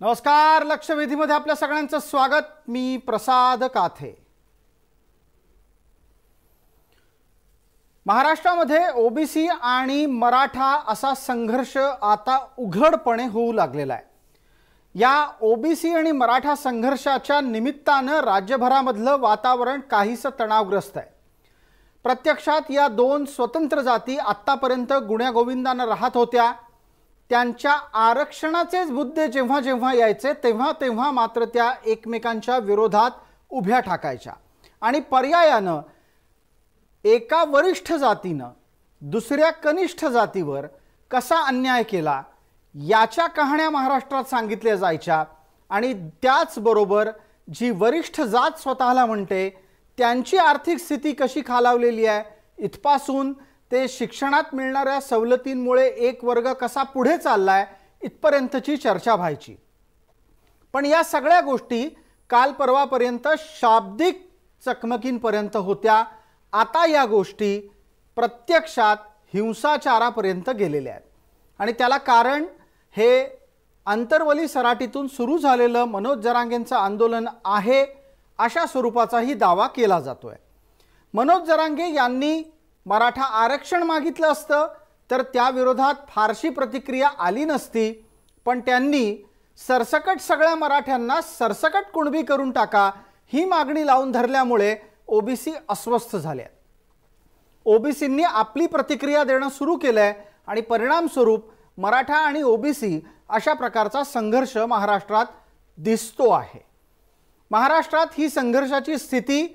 नमस्कार. लक्षवेधीमध्ये आपल्या सगळ्यांचं स्वागत. मी प्रसाद काथे. महाराष्ट्रामध्ये ओबीसी आणि मराठा असा संघर्ष आता उघडपणे होऊ लागलेला आहे. या ओबीसी आणि मराठा संघर्षाच्या निमित्ताने राज्यभरामधलं वातावरण काहीसं तणावग्रस्त आहे. प्रत्यक्षात या दोन स्वतंत्र जाती आतापर्यंत गुण्यागोविंदाने राहत होत्या. त्यांच्या आरक्षणाचेच मुद्दे जेव्हा जेव्हा यायचे तेव्हा तेव्हा मात्र त्या एकमेकांच्या विरोधात उभ्या ठाकायच्या आणि पर्यायानं एका वरिष्ठ जातीनं दुसऱ्या कनिष्ठ जातीवर कसा अन्याय केला याच्या कहाण्या महाराष्ट्रात सांगितल्या जायच्या. आणि त्याचबरोबर जी वरिष्ठ जात स्वतःला म्हणते त्यांची आर्थिक स्थिती कशी खालावलेली आहे, इथपासून ते शिक्षणात मिळणाऱ्या सवलतींमुळे एक वर्ग कसा पुढे चाललाय इथपर्यंतची चर्चा व्हायची. पण या सगळ्या गोष्टी काल परवापर्यंत शाब्दिक चकमकींपर्यंत होत्या. आता या गोष्टी प्रत्यक्षात हिंसाचारापर्यंत गेलेल्या आहेत आणि त्याला कारण हे अंतरवली सराटीतून सुरू झालेलं मनोज जरांगेंचं आंदोलन आहे अशा स्वरूपाचाही दावा केला जातोय. मनोज जरांगे यांनी मराठा आरक्षण मागितलं असतं तर त्या विरोधात फारशी प्रतिक्रिया आली नसती. पण त्यांनी सरसकट सगळ्या मराठ्यांना सरसकट कुणबी करून टाका ही मागणी लावून धरल्यामुळे ओबीसी अस्वस्थ झाले. ओबीसींनी आपली प्रतिक्रिया देणं सुरू केलंय आणि परिणामस्वरूप मराठा आणि ओबीसी अशा प्रकारचा संघर्ष महाराष्ट्रात दिसतो आहे. महाराष्ट्रात ही संघर्षाची स्थिती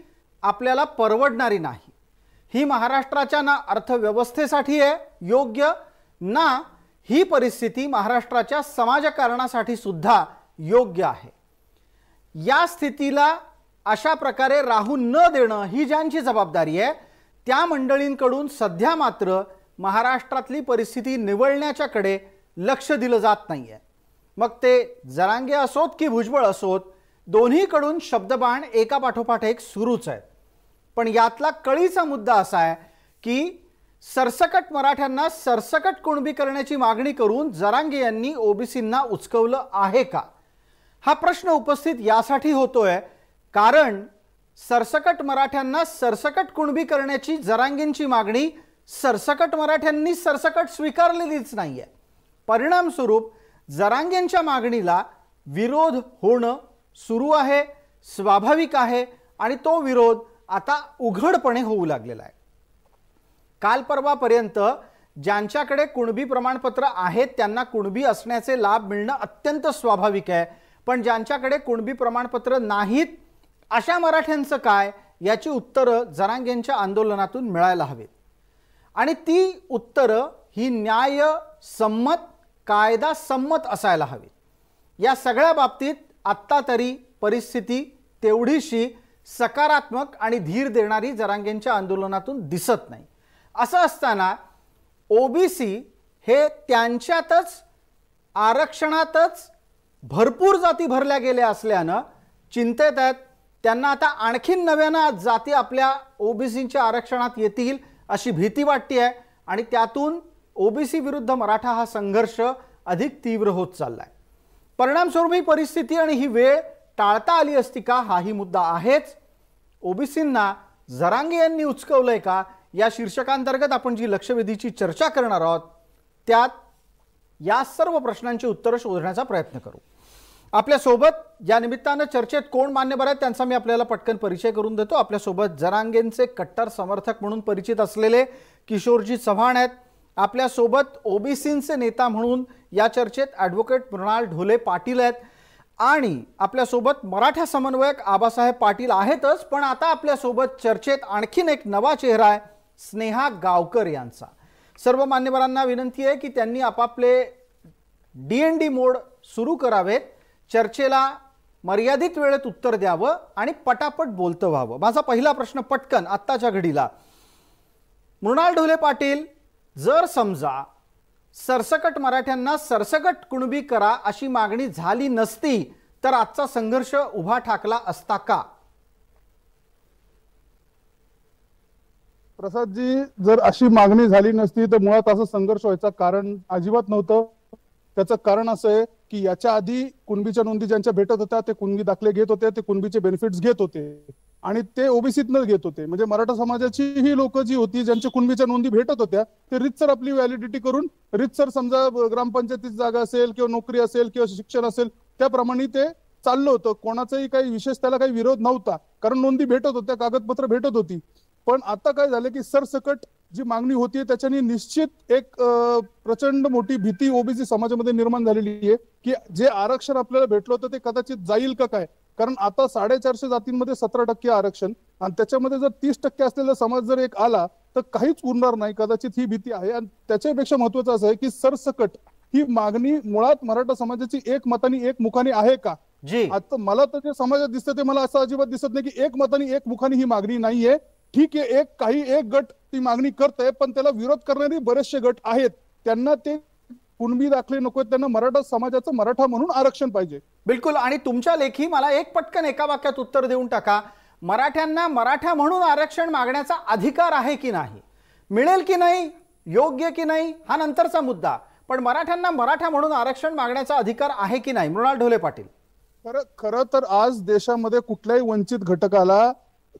आपल्याला परवडणारी नाही. ही महाराष्ट्राच्या ना अर्थव्यवस्थेसाठी आहे योग्य, ना ही परिस्थिती महाराष्ट्राच्या समाजकारणासाठी सुद्धा योग्य आहे. या स्थितीला अशा प्रकारे राहू न देणं ही ज्यांची जबाबदारी आहे त्या मंडळींकडून सध्या मात्र महाराष्ट्रातली परिस्थिती निवळण्याच्याकडे लक्ष दिलं जात नाहीये. मग ते जरांगे असोत की भुजबळ असोत, दोन्हीकडून शब्दबाण एका पाठोपाठ एक सुरूच आहेत. पण यातला कळीचा मुद्दा असा आहे की सरसकट मराठ्यांना सरसकट कुणबी करण्याची मागणी करून जरांगे यांनी ओबीसींना उचकवलं आहे का, हा प्रश्न उपस्थित यासाठी होतोय कारण सरसकट मराठ्यांना सरसकट कुणबी करण्याची जरांगेंची मागणी सरसकट मराठ्यांनी सरसकट स्वीकारलेलीच नाहीये. परिणामस्वरूप जरांगेंच्या मागणीला विरोध होणं सुरू आहे, स्वाभाविक आहे आणि तो विरोध आता उघडपणे होऊ लागलेला आहे. काल परवापर्यंत ज्यांच्याकडे कुणबी प्रमाणपत्र आहेत त्यांना कुणबी असण्याचे लाभ मिळणं अत्यंत स्वाभाविक आहे. पण ज्यांच्याकडे कुणबी प्रमाणपत्र नाहीत अशा मराठ्यांचं काय याची उत्तरं जरांगेंच्या आंदोलनातून मिळायला हवीत. आणि ती उत्तरं ही न्यायसम्मत, कायदा सम्मत असायला हवी. या सगळ्या बाबतीत आत्ता तरी परिस्थिती तेवढीशी सकारात्मक आणि धीर देणारी जरांगेंच्या आंदोलनातून दिसत नाही. असं असताना ओबीसी हे त्यांच्यातच आरक्षणातच भरपूर जाती भरल्या गेल्या असल्यानं चिंतेत आहेत. त्यांना आता आणखीन नव्यानं जाती आपल्या ओबीसीच्या आरक्षणात येतील अशी भीती वाटते आहे आणि त्यातून ओबीसी विरुद्ध मराठा हा संघर्ष अधिक तीव्र होत चाललाय. परिणामस्वरूप ही परिस्थिती आणि ही वेळ टाळता आली असती का हाही मुद्दा आहेच. ओबीसींना जरांगे यांनी उचकवलंय का या शीर्षकांतर्गत आपण जी लक्षवेधीची चर्चा करणार आहोत त्यात या सर्व प्रश्नांची उत्तरं शोधण्याचा प्रयत्न करू. आपल्यासोबत या निमित्तानं चर्चेत कोण मान्यवर आहेत त्यांचा मी आपल्याला पटकन परिचय करून देतो. आपल्यासोबत जरांगेंचे कट्टर समर्थक म्हणून परिचित असलेले किशोरजी चव्हाण आहेत. आपल्यासोबत ओबीसींचे नेता म्हणून या चर्चेत ॲडव्होकेट मृणाल ढोले पाटील आहेत आणि आपल्यासोबत मराठा समन्वयक आबासाहेब पाटील आहेतच. पण आता आपल्यासोबत चर्चेत आणखीन एक नवा चेहरा आहे स्नेहा गावकर यांचा. सर्व मान्यवरांना विनंती आहे की त्यांनी आपापले DND मोड सुरू करावेत, चर्चेला मर्यादित वेळेत उत्तर द्यावं आणि पटापट बोलतं व्हावं. माझा पहिला प्रश्न पटकन आत्ताच्या घडीला मृणाल ढोले पाटील, जर समजा सरसकट मराठ्यांना सरसकट कुणबी करा अशी मागणी झाली नसती तर आजचा संघर्ष उभा ठाकला असता का? प्रसादजी, जर अशी मागणी झाली नसती तर मुळात असं संघर्ष व्हायचं कारण अजिबात नव्हतं. त्याचं कारण असं आहे की याच्या आधी कुणबीच्या नोंदी ज्यांच्या भेटत होत्या ते कुणबी दाखले घेत होते, ते कुणबीचे बेनिफिट्स घेत होते आणि ते ओबीसीतनच घेत होते. म्हणजे मराठा समाजाची ही लोक जी होती ज्यांच्या कुणबीच्या नोंदी भेटत होत्या ते रितसर आपली व्हॅलिडिटी करून रितसर समजा ग्रामपंचायतीची जागा असेल किंवा नोकरी असेल किंवा शिक्षण असेल त्याप्रमाणे ते चाललं होतं. कोणाचाही काही विशेष त्याला काही विरोध नव्हता, कारण नोंदी भेटत होत्या, कागदपत्र भेटत होती. पण आता काय झालं की सरसकट जी मागणी होती त्याच्यानी निश्चित एक प्रचंड मोठी भीती ओबीसी समाजामध्ये निर्माण झालेली आहे की जे आरक्षण आपल्याला भेटलं होतं ते कदाचित जाईल का काय. कारण आता 450 जातींमध्ये 17% आरक्षण आणि त्याच्यामध्ये जर 30% असलेला समाज जर एक आला तर काहीच उरणार नाही, कदाचित ही भीती आहे. आणि त्याच्यापेक्षा महत्वाचं असं आहे की सरसकट ही मागणी मुळात मराठा समाजाची एक मतानी एक मुखानी आहे का. आता मला तर जे समाजात दिसतं ते मला असं अजिबात दिसत नाही की एक मतानी एक मुखानी ही मागणी नाहीये. ठीक आहे, एक गट ती मागणी करतंय, पण त्याला विरोध करणारे बरेचसे गट आहेत. त्यांना ते कुणबी दाखले नको, त्यांना मराठा समाजाचं मराठा म्हणून आरक्षण पाहिजे. बिलकुल. आणि तुमच्या लेखी मला एक पटकन एका वाक्यात उत्तर देऊन टाका, मराठ्यांना मराठा म्हणून आरक्षण मागण्याचा अधिकार आहे की नाही, मिळेल की नाही, योग्य की नाही हा नंतरचा मुद्दा, पण मराठ्यांना मराठा म्हणून आरक्षण मागण्याचा अधिकार आहे की नाही? मृणाल ढोले पाटील. खरं तर आज देशामध्ये कुठल्याही वंचित घटकाला,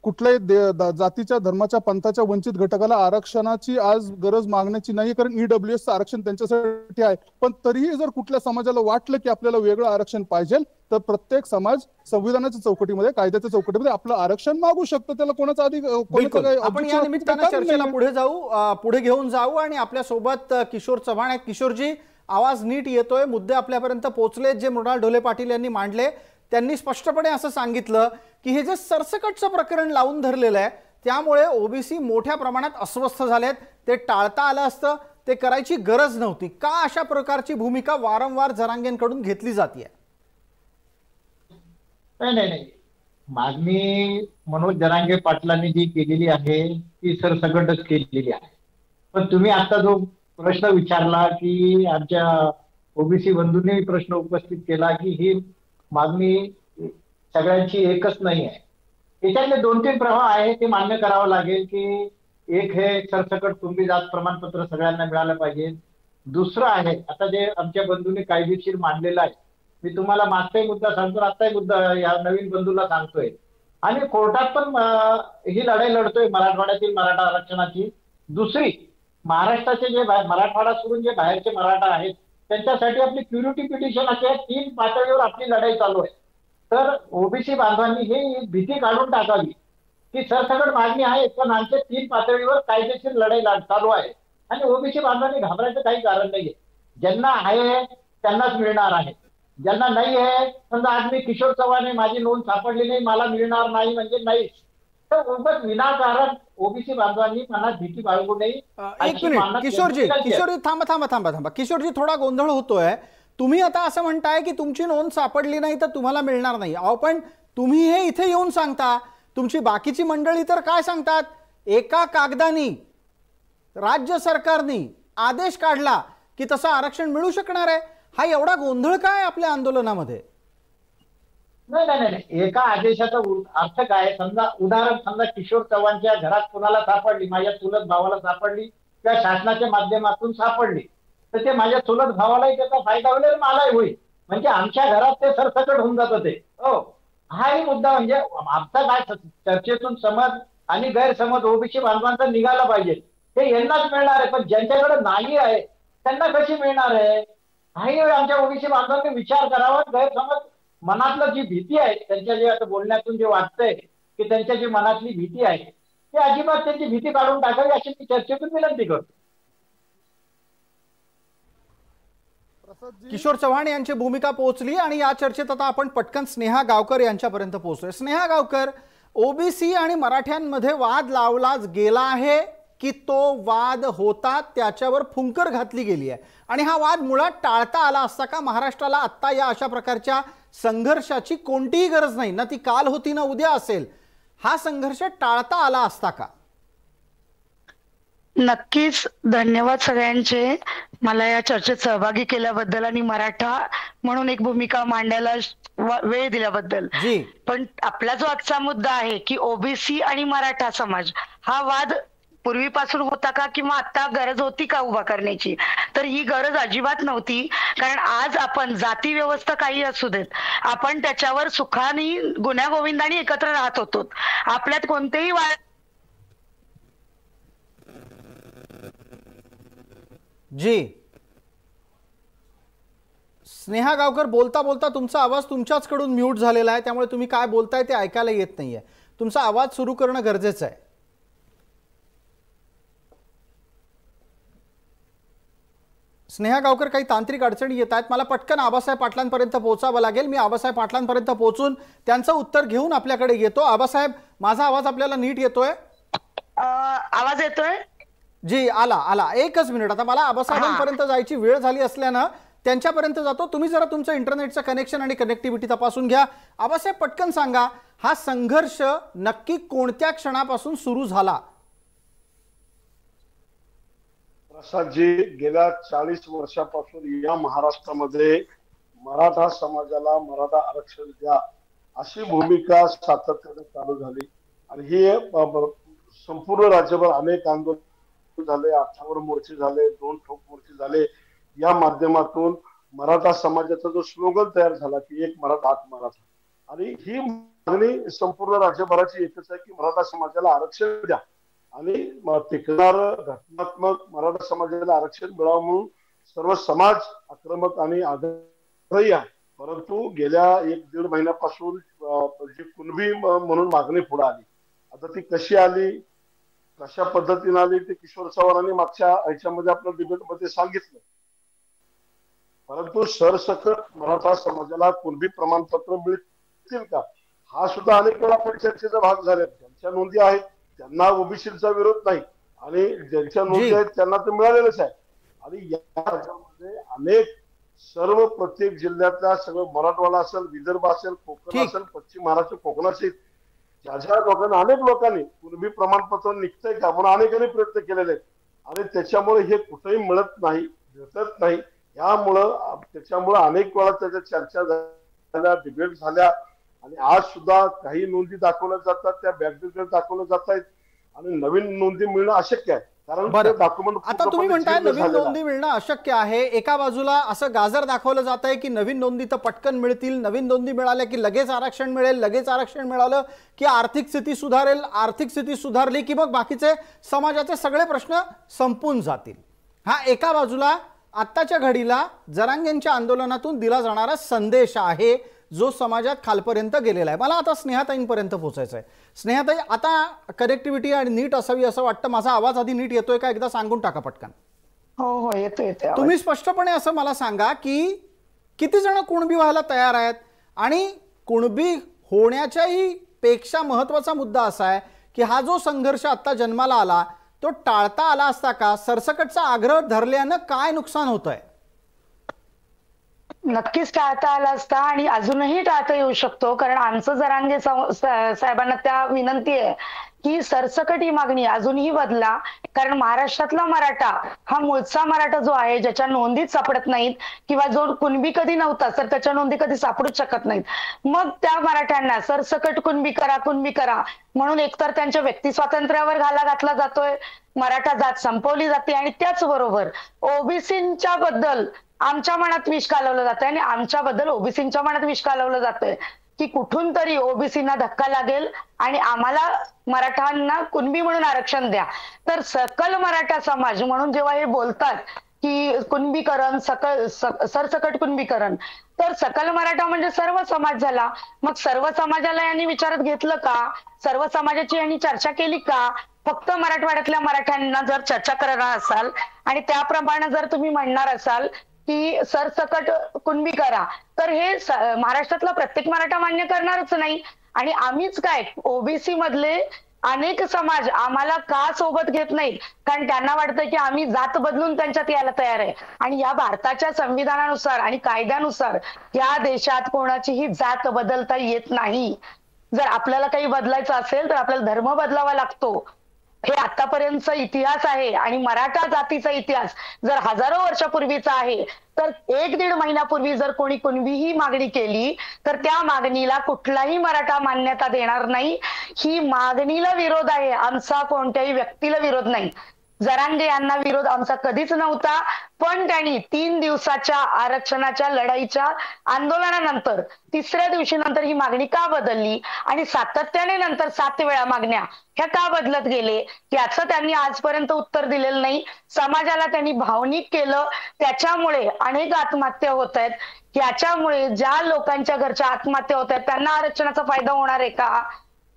कुठल्याही जातीच्या धर्माच्या पंथाच्या वंचित घटकाला आरक्षणाची आज गरज मागण्याची नाही, कारण ईडब्ल्यूएसचं आरक्षण त्यांच्यासाठी आहे. पण तरीही जर कुठल्या समाजाला वाटलं की आपल्याला वेगळं आरक्षण पाहिजे तर प्रत्येक समाज संविधानाच्या चौकटीमध्ये, कायद्याच्या चौकटीमध्ये आपलं आरक्षण मागू शकतं. त्याला कोणाचा आपण या निमित्तानं चर्चेला पुढे घेऊन जाऊ. आणि आपल्या सोबत किशोर चव्हाण आहेत. किशोरजी, आवाज नीट येतोय, मुद्दे आपल्यापर्यंत पोहोचले जे मृणाल ढोले पाटील यांनी मांडले. त्यांनी स्पष्टपणे असं सांगितलं की हे जे सरसकटचं प्रकरण लावून धरलेलं आहे त्यामुळे ओबीसी मोठ्या प्रमाणात अस्वस्थ झालेत, ते टाळता आलं असतं, ते करायची गरज नव्हती. का अशा प्रकारची भूमिका वारंवार जरांगेंकडून घेतली जाते? नाही, मागणी मनोज जरांगे पाटलांनी जी केलेली आहे ती सरसकटच केलेली आहे. पण तुम्ही आता जो प्रश्न विचारला की आमच्या ओबीसी बंधूंनी प्रश्न उपस्थित केला की ही मागणी सगळ्यांची एकच नाही आहे, याच्यातले 2-3 प्रवाह आहे ते मान्य करावं लागेल की एक हे सरसकट कुणबी जात प्रमाणपत्र सगळ्यांना मिळालं पाहिजे. दुसरं आहे आता जे आमच्या बंधूंनी कायदेशीर मांडलेलं आहे, मी तुम्हाला मागचाही मुद्दा सांगतो, आत्ताही मुद्दा या नवीन बंधूला सांगतोय. आणि कोर्टात पण ही लढाई लढतोय मराठवाड्यातील मराठा आरक्षणाची. दुसरी, महाराष्ट्राचे जे मराठवाडा सोडून जे बाहेरचे मराठा आहेत त्यांच्यासाठी आपली क्युरिटी पिटिशन अशा 3 पातळीवर आपली लढाई चालू आहे. तर ओबीसी बांधवांनी ही भीती काढून टाकावी की सरसकट मागणी आहे पण आमच्या 3 पातळीवर कायदेशीर लढाई चालू आहे. आणि ओबीसी बांधवांनी घाबरायचं काही कारण नाहीये. ज्यांना आहे त्यांनाच मिळणार आहे, ज्यांना नाही आहे, समजा आज मी किशोर चव्हाण माझी नोंद सापडली नाही, मला मिळणार नाही म्हणजे नाही, तर उगाच विनाकारण ओबीसी बांधवांनी मनात भीती बाळगू नये. एक मिनिट किशोरजी, थांबा. किशोरजी, थोडा गोंधळ होतोय. तुम्ही आता असं म्हणताय की तुमची नोंद सापडली नाही तर तुम्हाला मिळणार नाही. अहो पण तुम्ही हे इथे येऊन सांगता, तुमची बाकीची मंडळी तर काय सांगतात, एका कागदानी राज्य सरकारने आदेश काढला की तसं आरक्षण मिळू शकणार आहे. हा एवढा गोंधळ काय आपल्या आंदोलनामध्ये? नाही, एका आदेशाचा अर्थ काय, समजा किशोर चव्हाणच्या घरात कोणाला सापडली, माझ्या चुलत भावाला सापडली किंवा शासनाच्या माध्यमातून सापडली, तर ते माझ्या चुलत भावालाही त्याचा फायदा होईल आणि मलाही होईल. म्हणजे आमच्या घरात ते सरसकट होऊन जातं ते. हो, हाही मुद्दा. म्हणजे आमचा काय चर्चेतून समज आणि गैरसमज ओबीसी बांधवांचा निघाला पाहिजे, हे यांनाच मिळणार आहे. पण ज्यांच्याकडे नाही आहे त्यांना कशी मिळणार आहे, हाही आमच्या ओबीसी बांधवांनी विचार करावा. गैरसमज, मनातलं जी भीती आहे त्यांच्या जे आता बोलण्यातून जे वाटतंय की त्यांच्या जी मनातली भीती आहे ते अजिबात त्यांची भीती काढून टाकावी अशी मी चर्चेतून विनंती करतो. किशोर चव्हाण यांची भूमिका पोहोचली आणि या चर्चेत आता आपण पटकन स्नेहा गावकर यांच्यापर्यंत पोहोचतोय. स्नेहा गावकर, ओबीसी आणि मराठ्यांमध्ये वाद लावलाच गेला आहे की तो वाद होता त्याच्यावर फुंकर घातली गेली आहे आणि हा वाद मुळात टाळता आला असता का? महाराष्ट्राला आत्ता या अशा प्रकारच्या संघर्षाची कोणतीही गरज नाही ना, ती काल होती ना उद्या असेल. हा संघर्ष टाळता आला असता का? नक्कीच. धन्यवाद सगळ्यांचे मला या चर्चेत सहभागी केल्याबद्दल आणि मराठा म्हणून एक भूमिका मांडायला वेळ दिल्याबद्दल. पण आपला जो आजचा मुद्दा आहे की ओबीसी आणि मराठा समाज हा वाद पूर्वीपासून होता का किंवा आता गरज होती का उभा करण्याची? तर ही गरज अजिबात नव्हती. कारण आज आपण जाती व्यवस्था काही असू देत, आपण त्याच्यावर सुखाने गुण्यागोविंदाने एकत्र राहत होतो. आपल्यात कोणतेही जी स्नेहा गावकर, बोलता बोलता तुमचा आवाज तुमच्याचकडून म्यूट झालेला आहे, त्यामुळे तुम्ही काय बोलताय ते ऐकायला येत नाहीये. तुमचा आवाज सुरू करणं गरजेचं आहे. स्नेहा गावकर, काही तांत्रिक अडचणी येत आहेत. मला पटकन आबासाहेब पाटलांपर्यंत पोहोचावं लागेल. मी आबासाहेब पाटलांपर्यंत पोहोचून त्यांचं उत्तर घेऊन आपल्याकडे येतो. आबासाहेब, माझा आवाज आपल्याला नीट येतोय? आवाज येतोय? जी, आला. एकच मिनिट. आता मला आबासाहेबांपर्यंत जायची वेळ झाली असल्यानं त्यांच्यापर्यंत जातो. तुम्ही जरा तुमचं इंटरनेटचं कनेक्शन आणि कनेक्टिव्हिटी तपासून घ्या. आबासाहेब, पटकन सांगा, हा संघर्ष नक्की कोणत्या क्षणापासून सुरू झाला? प्रसादजी, गेल्या 40 वर्षापासून या महाराष्ट्रामध्ये मराठा समाजाला मराठा आरक्षण द्या अशी भूमिका सातत्याने चालू झाली आणि ही संपूर्ण राज्यभर अनेक आंदोलन झाले, 58 मोर्चे झाले, 2 ठोक मोर्चे झाले. या माध्यमातून मराठा समाजाचा जो स्लोगन तयार झाला की एक मराठा हात मराठा, आणि ही मागणी संपूर्ण राज्यभराची एकच आहे की मराठा समाजाला आरक्षण द्या आणि टिकणार घटनात्मक मराठा समाजाला आरक्षण मिळावं म्हणून सर्व समाज आक्रमक आणि आग्रही आहे. परंतु गेल्या 1-1.5 महिन्यापासून जी कुणबी म्हणून मागणी पुढे आली, आता ती कशी आली, कशा पद्धतीने आली ते किशोर चव्हाणांनी मागच्या ह्याच्यामध्ये आपल्या डिबेटमध्ये सांगितलं. परंतु सरसकट मराठा समाजाला कुणबी प्रमाणपत्र मिळतील का, हा सुद्धा अनेक वेळा आपण चर्चेचा भाग झाले. ज्यांच्या नोंदी आहेत त्यांना ओबीसीचा विरोध नाही आणि ज्यांच्या नोंदी आहेत त्यांना ते मिळालेलंच आहे. आणि या राज्यामध्ये अनेक प्रत्येक जिल्ह्यातल्या सगळं मराठवाडा असेल, विदर्भ असेल, कोकण असेल, पश्चिम महाराष्ट्र, कोकण असेल, ज्या लोकांना अनेक लोकांनी कुणबी प्रमाणपत्र निघतंय का म्हणून अनेकांनी प्रयत्न केलेले आहेत आणि त्याच्यामुळे हे कुठेही मिळत नाही, भेटत नाही. त्याच्यामुळे अनेक वेळा त्याच्या चर्चा झाल्या, डिबेट झाल्या आणि आज सुद्धा काही नोंदी दाखवल्या जातात, त्या बॅकडेटेड दाखवल्या जात आहेत आणि नवीन नोंदी मिळणं अशक्य आहे. कारण डॉक्युमेंट आता तुम्ही म्हणताय नवीन नोंदी मिळणं अशक्य आहे. एका बाजूला असं गाजर दाखवलं जात आहे की नवीन नोंदी तर पटकन मिळतील, नवीन नोंदी मिळाल्या की लगेच आरक्षण मिळेल, लगेच आरक्षण मिळालं की आर्थिक स्थिती सुधारेल, आर्थिक स्थिती सुधारली की मग बाकीचे समाजाचे सगळे प्रश्न संपून जातील. हा एका बाजूला आत्ताच्या घडीला जरांगेंच्या आंदोलनातून दिला जाणारा संदेश आहे जो समाजात खालपर्यंत गेलेला आहे. मला आता स्नेहाताईंपर्यंत पोहोचायचं आहे. स्नेहाताई, आता कनेक्टिव्हिटी आणि नीट असावी असं वाटतं. माझा आवाज आधी नीट येतोय का एकदा सांगून टाका पटकन. हो, येतोय. तुम्ही स्पष्टपणे असं मला सांगा की किती जण कुणबी व्हायला तयार आहेत आणि कुणबी होण्याच्याही पेक्षा महत्वाचा मुद्दा असा आहे की हा जो संघर्ष आता जन्माला आला तो टाळता आला असता का? सरसकटचा आग्रह धरल्यानं काय नुकसान होतंय? नक्कीच टाळता आला असता आणि अजूनही टाळता येऊ शकतो. कारण आमचं जरांगे साहेबांना त्या विनंती आहे की सरसकट ही मागणी अजूनही बदला. कारण महाराष्ट्रातला मराठा हा मूळचा मराठा जो आहे, ज्याच्या नोंदीच सापडत नाहीत किंवा जो कुणबी कधी नव्हता तर त्याच्या नोंदी कधी सापडूच शकत नाहीत, मग त्या मराठ्यांना सरसकट कुणबी करा म्हणून एकतर त्यांच्या व्यक्ती स्वातंत्र्यावर घाला घातला जातोय, मराठा जात संपवली जाते आणि त्याचबरोबर ओबीसींच्या बद्दल आमच्या मनात विष घालवलं जातंय आणि आमच्याबद्दल ओबीसींच्या मनात विष घालवलं जातंय की कुठून तरी ओबीसींना धक्का लागेल आणि आम्हाला मराठांना कुणबी म्हणून आरक्षण द्या. तर सकल मराठा समाज म्हणून जेव्हा हे बोलतात की कुणबीकरण, सरसकट कुणबीकरण, तर सकल मराठा म्हणजे सर्व समाज झाला. मग सर्व समाजाला यांनी विचारात घेतलं का? सर्व समाजाची यांनी चर्चा केली का? फक्त मराठवाड्यातल्या मराठ्यांना जर चर्चा करणार असाल आणि त्याप्रमाणे जर तुम्ही म्हणणार असाल की सरसकट कुणबी करा, तर हे महाराष्ट्रातला प्रत्येक मराठा मान्य करणारच नाही. आणि आम्हीच काय, ओबीसी मधले अनेक समाज आम्हाला का सोबत घेत नाहीत? कारण त्यांना वाटतं की आम्ही जात बदलून त्यांच्यात यायला तयार आहे. आणि या भारताच्या संविधानानुसार आणि कायद्यानुसार या देशात कोणाचीही जात बदलता येत नाही. जर आपल्याला काही बदलायचं असेल तर आपल्याला धर्म बदलावा लागतो. हे आतापर्यंतचा इतिहास आहे आणि मराठा जातीचा इतिहास जर हजारो वर्षापूर्वीचा आहे, तर 1-1.5 महिन्यापूर्वी जर कोणी कुणबीही मागणी केली तर त्या मागणीला कुठलाही मराठा मान्यता देणार नाही. ही मागणीला विरोध आहे, आमचा कोणत्याही व्यक्तीला विरोध नाही. जरांगे यांना विरोध आमचा कधीच नव्हता, पण त्यांनी 3 दिवसाच्या आरक्षणाच्या लढाईच्या आंदोलनानंतर 3ऱ्या दिवशी नंतर ही मागणी का बदलली आणि सातत्याने नंतर 7 वेळा मागण्या ह्या का बदलत गेले याचं त्यांनी आजपर्यंत उत्तर दिलेलं नाही. समाजाला त्यांनी भावनिक केलं, त्याच्यामुळे अनेक आत्महत्या होत आहेत. याच्यामुळे ज्या लोकांच्या घरच्या आत्महत्या होत आहेत त्यांना आरक्षणाचा फायदा होणार आहे का?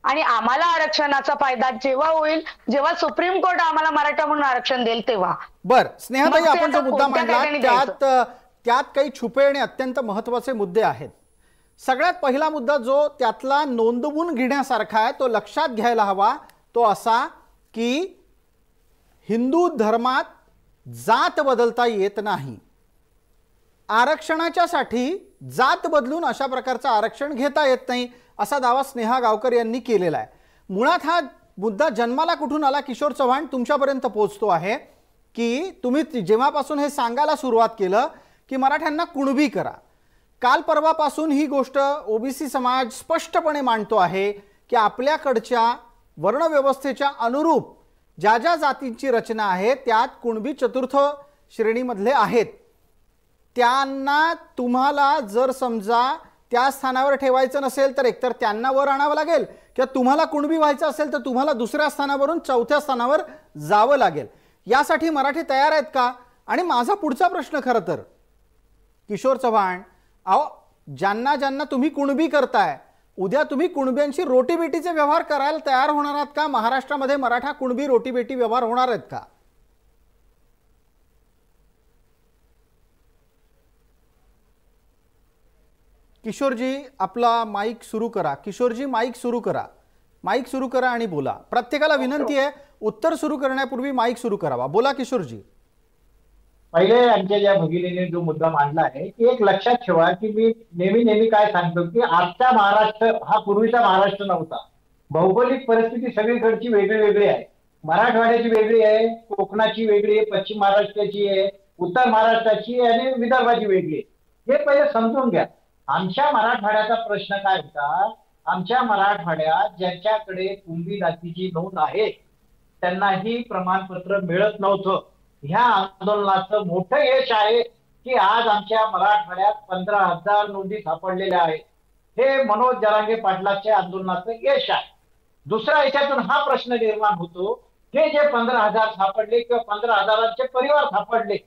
आणि आम्हाला आरक्षणाचा फायदा जेव्हा होईल, जेव्हा सुप्रीम कोर्ट आम्हाला मराठा म्हणून आरक्षण देईल तेव्हा. बर स्नेहाताई, मग ते आपण जो आता मुद्दा कोणत्या मांडला ठिकाणी त्यात काही छुपे आणि अत्यंत महत्वाचे मुद्दे आहेत. सगळ्यात पहिला मुद्दा जो त्यातला नोंदवून घेण्यासारखा आहे तो लक्षात घ्यायला हवा, तो असा की हिंदू धर्मात जात बदलता येत नाही. आरक्षणाच्यासाठी जात बदलून अशा प्रकारचं आरक्षण घेता येत नाही असा दावा स्नेहा गावकर यांनी केलेला आहे. मुळात हा मुद्दा जन्माला कुठून आला? किशोर चव्हाण, तुमच्यापर्यंत पोहोचतो आहे की तुम्ही जेव्हापासून हे सांगायला सुरुवात केलं की मराठ्यांना कुणबी करा, काल परवापासून ही गोष्ट ओबीसी समाज स्पष्टपणे मांडतो आहे की आपल्याकडच्या वर्णव्यवस्थेच्या अनुरूप ज्या ज्या जातींची रचना आहे त्यात कुणबी चतुर्थ श्रेणीमधले आहेत. त्यांना तुम्हाला जर समजा त्या स्थानावर ठेवायचं नसेल तर एकतर त्यांना वर आणावं लागेल किंवा तुम्हाला कुणबी व्हायचं असेल तर तुम्हाला दुसऱ्या स्थानावरून 4थ्या स्थानावर जावं लागेल. यासाठी मराठी तयार आहेत का? आणि माझा पुढचा प्रश्न खरं तर किशोर चव्हाण, ज्यांना ज्यांना तुम्ही कुणबी करताय, उद्या तुम्ही कुणब्यांशी रोटीबेटीचे व्यवहार करायला तयार होणार आहात का? महाराष्ट्रामध्ये मराठा कुणबी रोटीबेटी व्यवहार होणार आहेत का? किशोरजी, आपला माईक सुरू करा. किशोरजी, माईक सुरू करा. माईक सुरू करा आणि बोला. प्रत्येकाला विनंती आहे, उत्तर सुरू करण्यापूर्वी माईक सुरू करावा. बोला किशोरजी. पहिले आमच्या ज्या भगिनीने जो मुद्दा मांडला आहे की एक लक्षात ठेवा की मी नेहमी काय सांगतो की आजचा महाराष्ट्र हा पूर्वीचा महाराष्ट्र नव्हता. भौगोलिक परिस्थिती सगळीकडची वेगळी आहे. मराठवाड्याची वेगळी आहे, कोकणाची वेगळी आहे, पश्चिम महाराष्ट्राची आहे, उत्तर महाराष्ट्राची आहे आणि विदर्भाची वेगळी आहे. हे पहिले समजून घ्या. आमच्या मराठवाड्याचा प्रश्न काय होता? आमच्या मराठवाड्यात ज्यांच्याकडे कुणबी जातीची नोंद आहे त्यांनाही प्रमाणपत्र मिळत नव्हतं. ह्या आंदोलनाचं मोठं यश आहे की आज आमच्या मराठवाड्यात 15,000 नोंदी सापडलेल्या आहेत. हे मनोज जरांगे पाटलाच्या आंदोलनाचं यश आहे. दुसऱ्या याच्यातून हा प्रश्न निर्माण होतो हे जे 15,000 सापडले किंवा 15,000चे परिवार सापडले,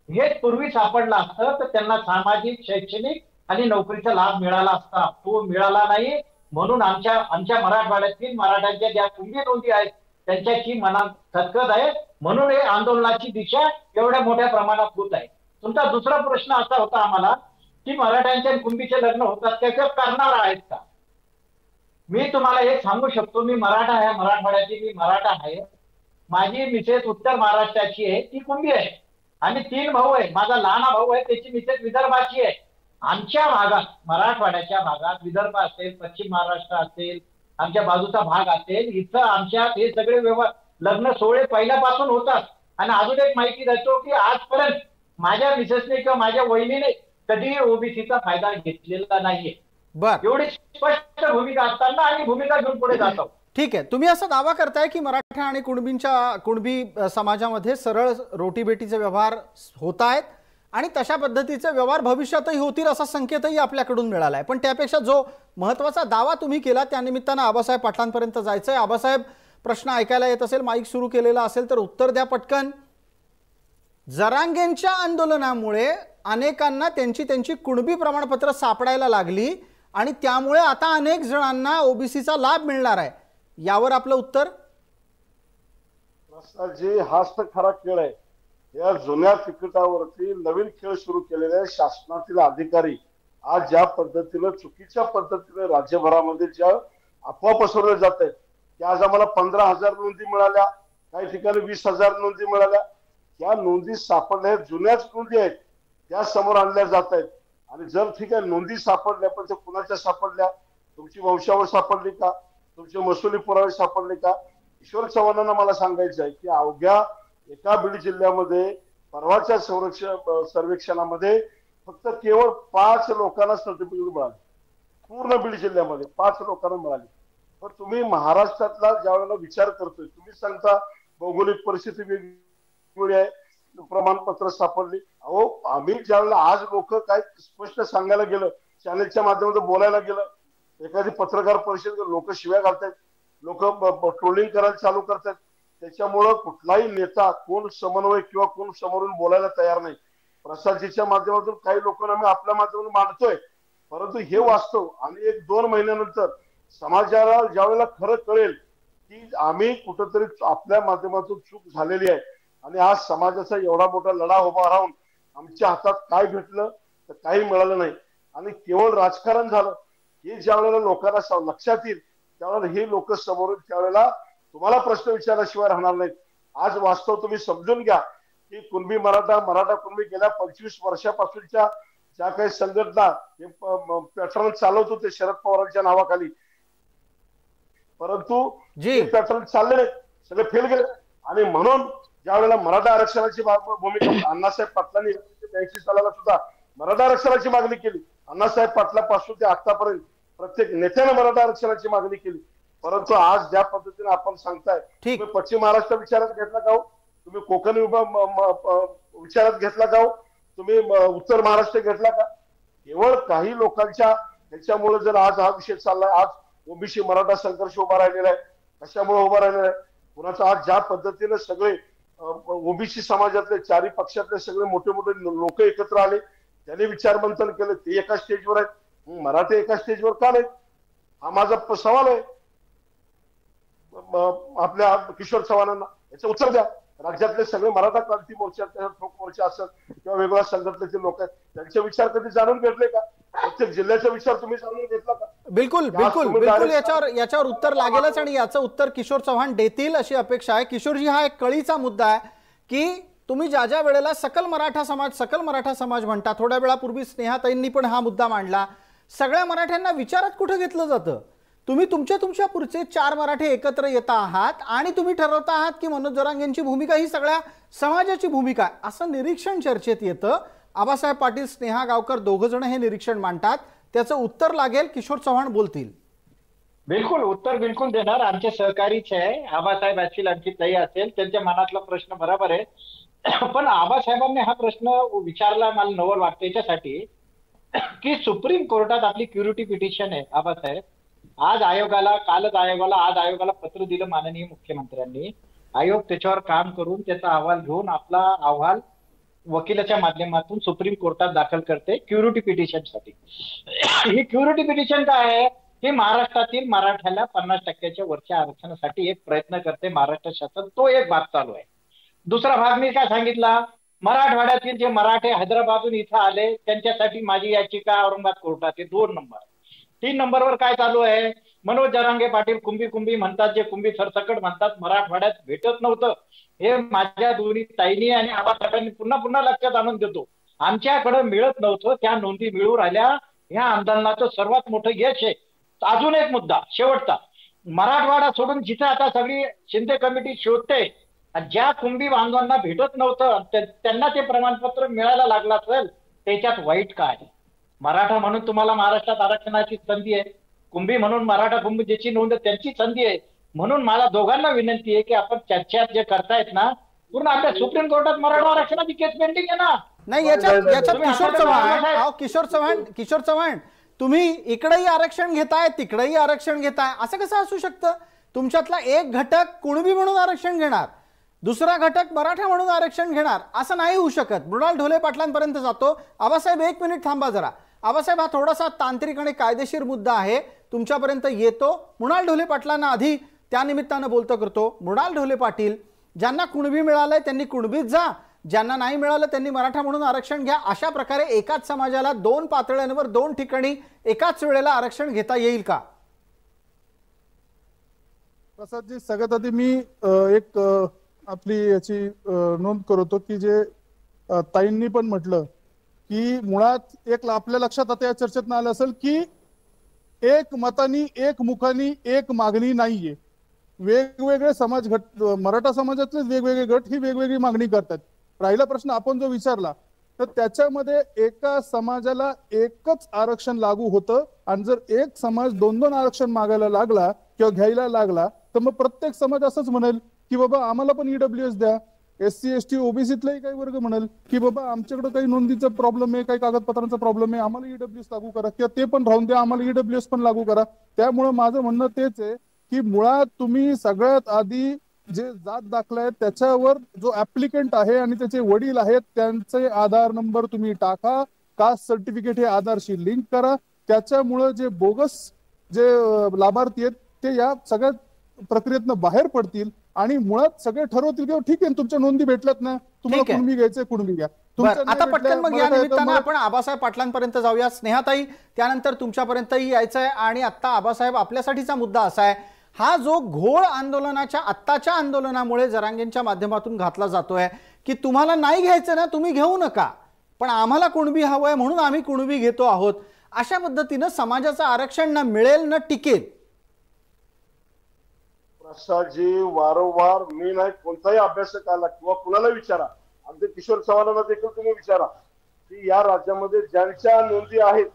हे पूर्वी सापडलं असतं तर त्यांना सामाजिक, शैक्षणिक आणि नोकरीचा लाभ मिळाला असता. तो मिळाला नाही. म्हणून आमच्या मराठवाड्यातील मराठ्यांच्या ज्या कुणबी नोंदी आहेत त्यांच्याची मनात खतखत आहे. म्हणून हे आंदोलनाची दिशा एवढ्या मोठ्या प्रमाणात होत आहे. तुमचा दुसरा प्रश्न असा होता आम्हाला की मराठ्यांच्या कुणबीचे लग्न होतात त्याच्यात करणार आहेत का? मी तुम्हाला हे सांगू शकतो, मी मराठा आहे, मराठवाड्याची मी मराठा आहे. माझी मिसेस उत्तर महाराष्ट्राची आहे, ती कुणबी आहे. आम्ही 3 भाऊ आहे. माझा लहान भाऊ आहे, त्याची मिसेस विदर्भाची आहे. आमच्या भागात, मराठवाड्याच्या भागात, विदर्भ असेल, पश्चिम महाराष्ट्र असेल, आमच्या बाजूचा भाग असेल, इथं आमच्या हे सगळे व्यवहार लग्न सोहळे पहिल्यापासून होतात. आणि अजून एक माहिती देतो की आजपर्यंत माझ्या मिसेसने किंवा माझ्या वहिनीने कधी ओबीसीचा फायदा घेतलेला नाहीये. बर, एवढी स्पष्ट भूमिका असताना आणि भूमिका घेऊन पुढे जातो. ठीक आहे. तुम्ही असा दावा करताय की मराठा आणि कुणबी समाजामध्ये सरळ रोटीबेटीचे व्यवहार होत आहेत आणि तशा पद्धतीचे व्यवहार भविष्यातही होतील असा संकेतही आपल्याकडून मिळाला आहे. पण त्यापेक्षा जो महत्वाचा दावा तुम्ही केला त्या निमित्तानं आबासाहेब पाटलांपर्यंत जायचंय. आबासाहेब, प्रश्न ऐकायला येत असेल, माईक सुरू केलेला असेल तर उत्तर द्या पटकन. जरांगेंच्या आंदोलनामुळे अनेकांना त्यांची कुणबी प्रमाणपत्र सापडायला लागली आणि त्यामुळे आता अनेक जणांना ओबीसीचा लाभ मिळणार आहे. यावर आपलं उत्तर? प्रसादजी, हाच तर खरा खेळ आहे. या जुन्या तिकिटावरती नवीन खेळ सुरू केलेले शासनातील अधिकारी आज ज्या पद्धतीनं चुकीच्या पद्धतीने राज्यभरामध्ये ज्या अफवा पसरवल्या जात आहेत की आज आम्हाला 15,000 नोंदी मिळाल्या, काही ठिकाणी 20,000 नोंदी मिळाल्या. त्या नोंदी सापडल्या जुन्याच नोंदी आहेत त्या समोर आणल्या जात आहेत. आणि जर ठीक आहे नोंदी सापडल्या पण त्या कुणाच्या सापडल्या? तुमची वंशावळ सापडली का? तुमचे महसुली पुरावे सापडले का? किशोर चव्हाणांना मला सांगायचं आहे की अवघ्या एका बीड जिल्ह्यामध्ये परवाच्या सर्वेक्षणामध्ये फक्त केवळ 5 लोकांना सर्टिफिकेट मिळाले. पूर्ण बीड जिल्ह्यामध्ये 5 लोकांना मिळाली. पण तुम्ही महाराष्ट्रातला ज्या वेळेला विचार करतोय, तुम्ही सांगता भौगोलिक परिस्थिती वेगवेगळी आहे, प्रमाणपत्र सापडली. अहो आम्ही ज्या वेळेला आज लोक काय स्पष्ट सांगायला गेलं, चॅनेलच्या माध्यमातून बोलायला गेलं, एखादी पत्रकार परिषद लोक शिव्या घालतायत, लोक ट्रोलिंग करायला चालू करतात. त्याच्यामुळं कुठलाही नेता कोण समन्वय किंवा कोण समोरून बोलायला तयार नाही. प्रसारजीच्या माध्यमातून काही लोकांना आम्ही आपल्या माध्यमातून मांडतोय, परंतु हे वास्तव आणि 1-2 महिन्यानंतर समाजाला ज्या वेळेला खरं कळेल की आम्ही कुठंतरी आपल्या माध्यमातून चूक झालेली आहे आणि आज समाजाचा एवढा मोठा लढा उभा राहून आमच्या हातात काय भेटलं तर काही मिळालं नाही आणि केवळ राजकारण झालं, हे ज्या वेळेला लोकांना लक्षात येईल त्यावेळेला हे लोक समोरून त्यावेळेला तुम्हाला प्रश्न विचारल्याशिवाय राहणार नाहीत. आज वास्तव तुम्ही समजून घ्या की कुणबी मराठा कुणबी गेल्या 25 वर्षापासूनच्या ज्या काही संघटना पॅटर्न चालवत होते शरद पवारांच्या नावाखाली, परंतु पॅटर्न चालले नाही, सगळे फेल गेले. आणि म्हणून ज्या वेळेला मराठा आरक्षणाची भूमिका अण्णासाहेब पाटलांनी 82 सालाला सुद्धा मराठा आरक्षणाची मागणी केली. अण्णासाहेब पाटलापासून ते आतापर्यंत प्रत्येक नेत्याने मराठा आरक्षणाची मागणी केली. परंतु आज ज्या पद्धतीने आपण सांगताय, तुम्ही पश्चिम महाराष्ट्र विचारात घेतला का हो, तुम्ही कोकण विचारात घेतला का हो, तुम्ही उत्तर महाराष्ट्र घेतला का? केवळ काही लोकांच्या ह्याच्यामुळे जर आज हा विषय चाललाय, आज ओबीसी मराठा संघर्ष उभा राहिलेला आहे. कशामुळे उभा राहिलेला आहे? कुणाचा आज ज्या पद्धतीने सगळे ओबीसी समाजातले 4 पक्षातले सगळे मोठे मोठे लोक एकत्र आले, त्यांनी विचारमंथन केलं, ते एका स्टेजवर आहेत, मराठी एका स्टेजवर का नाही? हा माझा सवाल आहे आपल्या किशोर चव्हाणांना. याचं उत्तर द्या. राज्यातले सगळे मराठा क्रांती मोर्चा, ठोक मोर्चा असेल किंवा वेगवेगळ्या संघटनेचे लोक आहेत, त्यांचे विचार कधी जाणून घेतले का? प्रत्येक जिल्ह्याचा विचार तुम्ही जाणून घेतला का? बिलकुल बिलकुल बिलकुल याच्यावर उत्तर लागेलच आणि याचं उत्तर किशोर चव्हाण देतील अशी अपेक्षा आहे. किशोरजी, हा एक कळीचा मुद्दा आहे की तुम्ही ज्या वेळेला सकल मराठा समाज म्हणता, थोड्या वेळापूर्वी स्नेहाताईंनी पण हा मुद्दा मांडला, सगळ्या मराठ्यांना विचारात कुठे घेतलं जातं? तुम्ही तुमच्या पुढचे 4 मराठे एकत्र येता आहात आणि तुम्ही ठरवता आहात की मनोज जरांगेंची भूमिका ही सगळ्या समाजाची भूमिका आहे, असं निरीक्षण चर्चेत येतं. आबासाहेब पाटील, स्नेहा गावकर दोघ जण हे निरीक्षण मांडतात. त्याचं उत्तर लागेल, किशोर चव्हाण बोलतील. बिलकुल उत्तर बिलकुल देणार. आमचे सहकारीच आहे, आबासाहेब असतील, आमची ताई असेल, त्यांच्या मनातला प्रश्न बरोबर आहे. पण आबासाहेबांनी हा प्रश्न विचारला मला नवल वाटतं याच्यासाठी की सुप्रीम कोर्टात आपली क्युरिटी पिटिशन आहे. आबासाहेब आज आयोगाला पत्र दिलं माननीय मुख्यमंत्र्यांनी. आयोग त्याच्यावर काम करून त्याचा अहवाल घेऊन आपला अहवाल वकिलाच्या माध्यमातून सुप्रीम कोर्टात दाखल करते क्युरिटी पिटिशनसाठी. ही क्युरिटी पिटिशन काय आहे की महाराष्ट्रातील मराठ्याला 50% वरच्या आरक्षणासाठी एक प्रयत्न करते महाराष्ट्र शासन. तो एक भाग चालू आहे. दुसरा भाग मी काय सांगितला, मराठवाड्यातील जे मराठे हैदराबादहून इथं आले त्यांच्यासाठी माझी याचिका औरंगाबाद कोर्टात आहे. 2 नंबर. 3 नंबरवर काय चालू आहे, मनोज जरांगे पाटील कुंभी म्हणतात, जे कुंभी सरसकट म्हणतात, मराठवाड्यात भेटत नव्हतं. हे माझ्या दोन्ही ताईंनी आणि आबासाहेबांनी पुन्हा लक्षात आणून देतो, आमच्याकडे मिळत नव्हतं, त्या नोंदी मिळू राहिल्या. ह्या आंदोलनाचं सर्वात मोठं यश आहे. अजून एक मुद्दा शेवटचा, मराठवाडा सोडून जिथे आता सगळी शिंदे कमिटी शोधते, ज्या कुंभी बांधवांना भेटत नव्हतं त्यांना ते प्रमाणपत्र मिळायला लागलं असेल, त्याच्यात वाईट काय? मराठा म्हणून तुम्हाला महाराष्ट्रात आरक्षणाची संधी आहे, कुंभी म्हणून मराठा कुंभी ज्याची नोंद त्यांची संधी आहे. म्हणून मला दोघांना विनंती आहे की आपण चर्चा जे करतायत ना, पूर्ण आपल्या सुप्रीम कोर्टात मराठा आरक्षणाची केस पेंडिंग आहे ना. नाही, याच्यात किशोर चव्हाण तुम्ही इकडेही आरक्षण घेताय, तिकडेही आरक्षण घेताय, असं कसं असू शकतं? तुमच्यातला एक घटक कुणबी म्हणून आरक्षण घेणार, दुसरा घटक मराठा म्हणून आरक्षण घेणार, असं नाही होऊ शकत. मृणाल ढोले पाटलांपर्यंत जातो. आबासाहेब 1 मिनिट थांबा जरा. आबासाहेब, हा थोडासा तांत्रिक आणि कायदेशीर मुद्दा आहे, तुमच्यापर्यंत येतो. मृणाल ढोले पाटलांना आधी त्या निमित्तानं बोलतो करतो. मृणाल ढोले पाटील, ज्यांना कुणबी मिळालंय त्यांनी कुणबीत जा, ज्यांना नाही मिळालं त्यांनी मराठा म्हणून आरक्षण घ्या. अशा प्रकारे एकाच समाजाला 2 पातळ्यांवर 2 ठिकाणी एकाच वेळेला आरक्षण घेता येईल का? प्रसादजी, सगळ्यात आधी मी एक आपली याची नोंद करतो की जे ताईंनी पण म्हटलं की मुळात एक आपल्या लक्षात आता या चर्चेत आलं असेल की एक मतानी, एक मुखानी, एक मागणी नाहीये. वेगवेगळे समाज गट, मराठा समाजातलेच वेगवेगळे गट ही वेगवेगळी मागणी करतात. राहिला प्रश्न आपण जो विचारला, तर त्याच्यामध्ये एका समाजाला एकच आरक्षण लागू होतं आणि जर एक समाज 2-2 आरक्षण मागायला लागला किंवा घ्यायला लागला तर मग प्रत्येक समाज असंच म्हणेल की बाबा आम्हाला पण ईडब्ल्यूएस द्या. SC ST ओबीसीतलाही काही वर्ग म्हणाल की बाबा आमच्याकडे काही नोंदीचा प्रॉब्लेम आहे, काही कागदपत्रांचा प्रॉब्लेम आहे, आम्हाला ईडब्ल्यूएस लागू करा, किंवा ते पण राहून द्या, आम्हाला ईडब्ल्यूएस पण लागू करा. त्यामुळे माझं म्हणणं तेच आहे की मुळात तुम्ही सगळ्यात आधी जे जात दाखला आहे त्याच्यावर जो ऍप्लिकंट आहे आणि त्याचे वडील आहेत त्यांचे आधार नंबर तुम्ही टाका, कास्ट सर्टिफिकेट हे आधारशी लिंक करा. त्याच्यामुळे जे बोगस जे लाभार्थी आहेत ते या सगळ्या प्रक्रियेतनं बाहेर पडतील आणि मुळात सगळे ठरवतील की ठीक आहे तुमच्या नोंदी भेटल्यात ना, तुम्हाला कुणबी घ्यायचंय कुणबी घ्या. आता पटकन मग या निमित्तानं आपण आबासाहेब पाटलांपर्यंत जाऊया. स्नेहाताई, त्यानंतर तुमच्यापर्यंतही यायचंय. आणि आता आबासाहेब आपल्यासाठीचा मुद्दा असा आहे, हा जो घोळ आंदोलनाच्या आत्ताच्या आंदोलनामुळे जरांगेंच्या माध्यमातून घातला जातोय की तुम्हाला नाही घ्यायचं ना तुम्ही घेऊ नका, पण आम्हाला कुणबी हवंय म्हणून आम्ही कुणबी घेतो आहोत, अशा पद्धतीनं समाजाचं आरक्षण ना मिळेल ना टिकेल. प्रसादजी, वारंवार मी नाही कोणताही अभ्यासकाला किंवा कुणाला विचारा, अगदी किशोर चव्हाणांना देखील तुम्ही विचारा की या राज्यामध्ये ज्यांच्या नोंदी आहेत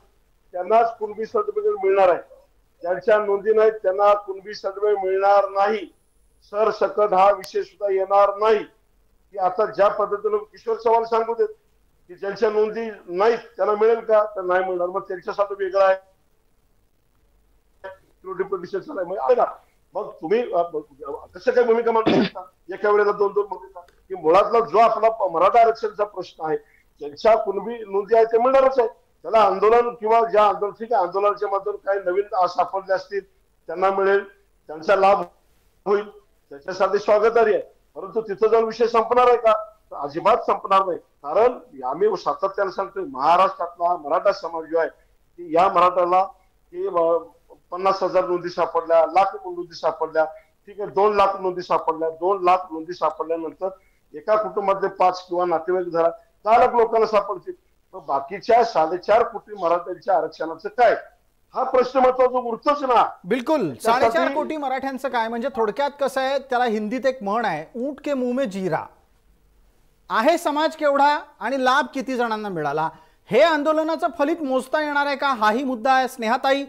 त्यांनाच कुणबी सर्टिफिकेट मिळणार आहे, ज्यांच्या नोंदी नाहीत त्यांना कुणबी सर्टिफिकेट मिळणार नाही. सरसकट हा विषय सुद्धा येणार नाही की आता ज्या पद्धतीने किशोर चव्हाण सांगू देत की ज्यांच्या नोंदी नाहीत त्यांना मिळेल का, तर नाही मिळणार. मग त्यांच्यासाठी वेगळं आहे, मग तुम्ही कसं काय भूमिका मांडू शकता एका वेळेला 2-2 भूमिका? की मुळातला जो आपला मराठा आरक्षणाचा प्रश्न आहे, ज्यांच्या कुणबी नोंदी आहे ते मिळणारच आहे. त्याला आंदोलन किंवा ज्या आंदोलन ठीक आहे आंदोलनाच्या माध्यमातून काही नवीन सापडले असतील त्यांना मिळेल, त्यांचा लाभ होईल, त्याच्यासाठी स्वागतार्ह आहे. परंतु तिथं जाऊन विषय संपणार आहे का? तर अजिबात संपणार नाही. कारण आम्ही सातत्याने सांगतोय महाराष्ट्रातला मराठा समाज जो आहे की या मराठाला की 50,000 नोंदी सापडल्या, लाख नोंदी सापडल्या, ठीक आहे 2 लाख नोंदी सापडल्या. 2 लाख नोंदी सापडल्यानंतर एका कुटुंबातले 5 किंवा नातेवाईक धरा 10 लाख लोकांना सापडतील. बाकीच्या 4.5 कोटी मराठ्यांच्या आरक्षणाचं काय, हा प्रश्न महत्वाचा उरतोच ना. बिलकुल 4.5 कोटी मराठ्यांचं काय, म्हणजे थोडक्यात कसं आहे, त्याला हिंदीत एक म्हण आहे, ऊंट के मुंह में जीरा आहे. समाज केवढा आणि लाभ किती जणांना मिळाला, हे आंदोलनाचं फलित मोजता येणार आहे का, हाही मुद्दा आहे. स्नेहाताई,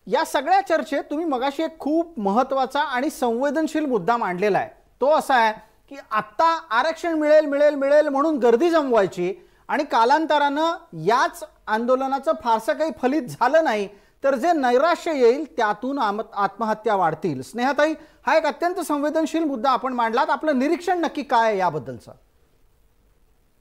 या सगळ्या चर्चेत तुम्ही मगाशी एक खूप महत्वाचा आणि संवेदनशील मुद्दा मांडलेला आहे. तो असा आहे की आता आरक्षण मिळेल मिळेल मिळेल म्हणून गर्दी जमवायची आणि कालांतरानं याच आंदोलनाचं फारसं काही फलित झालं नाही तर जे नैराश्य येईल त्यातून आत्महत्या वाढतील. स्नेहाताई, हा एक अत्यंत संवेदनशील मुद्दा आपण मांडलात. आपलं निरीक्षण नक्की काय आहे याबद्दलचं?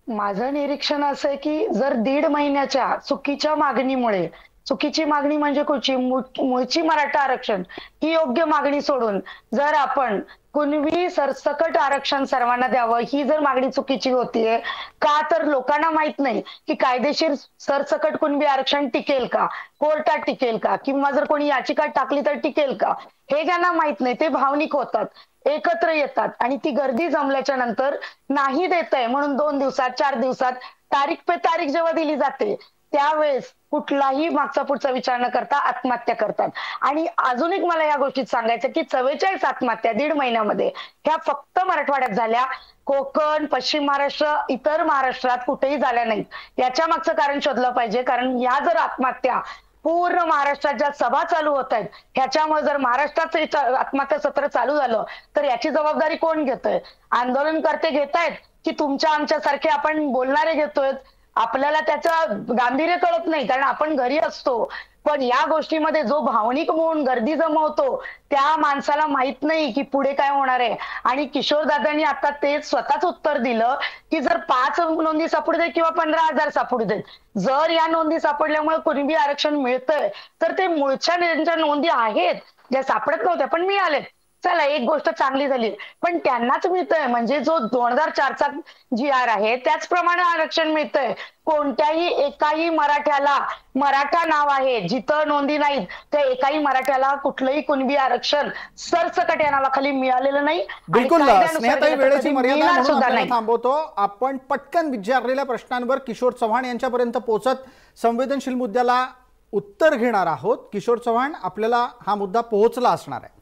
माझं निरीक्षण असं आहे की जर 1.5 महिन्याच्या चुकीच्या मागणीमुळे, चुकीची मागणी म्हणजे कुठची, मूळची मराठा आरक्षण ही योग्य मागणी सोडून जर आपण कुणबी सरसकट आरक्षण सर्वांना द्यावं ही जर मागणी चुकीची होतीये का, तर लोकांना माहित नाही की कायदेशीर सरसकट कुणबी आरक्षण टिकेल का, कोर्टात टिकेल का, किंवा जर कोणी याचिका टाकली तर टिकेल का, हे ज्यांना माहित नाही ते भावनिक होतात, एकत्र येतात आणि ती गर्दी जमल्याच्या नंतर नाही देतंय म्हणून 2 दिवसात 4 दिवसात तारीख पे तारीख जेव्हा दिली जाते त्यावेळेस कुठलाही मागचा पुढचा विचार न करता आत्महत्या करतात. आणि अजून एक मला या गोष्टीत सांगायचं की 44 आत्महत्या 1.5 महिन्यामध्ये ह्या फक्त मराठवाड्यात झाल्या, कोकण, पश्चिम महाराष्ट्र, इतर महाराष्ट्रात कुठेही झाल्या नाहीत. याच्या मागचं कारण शोधलं पाहिजे. कारण या जर आत्महत्या पूर्ण महाराष्ट्रात ज्या सभा चालू होत आहेत ह्याच्यामुळे जर महाराष्ट्रात आत्महत्या सत्र चालू झालं तर याची जबाबदारी कोण घेतोय? आंदोलनकर्ते घेतायत की तुमच्या आमच्यासारखे आपण बोलणारे घेतोय? आपल्याला त्याचं गांभीर्य कळत नाही कारण आपण घरी असतो. पण या गोष्टीमध्ये जो भावनिक म्हणून गर्दी जमवतो त्या माणसाला माहित नाही की पुढे काय होणार आहे. आणि किशोर दादांनी आता तेच स्वतःच उत्तर दिलं की जर 5 नोंदी सापडू देत किंवा 15,000 सापडू देत, जर या नोंदी सापडल्यामुळे कुणबी आरक्षण मिळतंय तर ते मूळच्या ज्यांच्या नोंदी आहेत ज्या सापडत नव्हत्या पण मिळालेत, चला एक गोष्ट चांगली झाली, पण त्यांनाच मिळतंय. म्हणजे जो 2004चा GR आहे त्याचप्रमाणे आरक्षण मिळतंय. कोणत्याही एकाही मराठ्याला, मराठा नाव आहे जिथं नोंदी नाहीत त्या एकाही मराठ्याला कुठलंही कुणबी आरक्षण सरसकट या नावाखाली मिळालेलं नाही. बिलकुल स्नेहाताई, वेळेची मर्यादा म्हणून आपल्याला थांबवतो. आपण पटकन विचारलेल्या प्रश्नांवर किशोर चव्हाण यांच्यापर्यंत पोहोचत संवेदनशील मुद्द्याला उत्तर घेणार आहोत. किशोर चव्हाण, आपल्याला हा मुद्दा पोहोचला असणार आहे.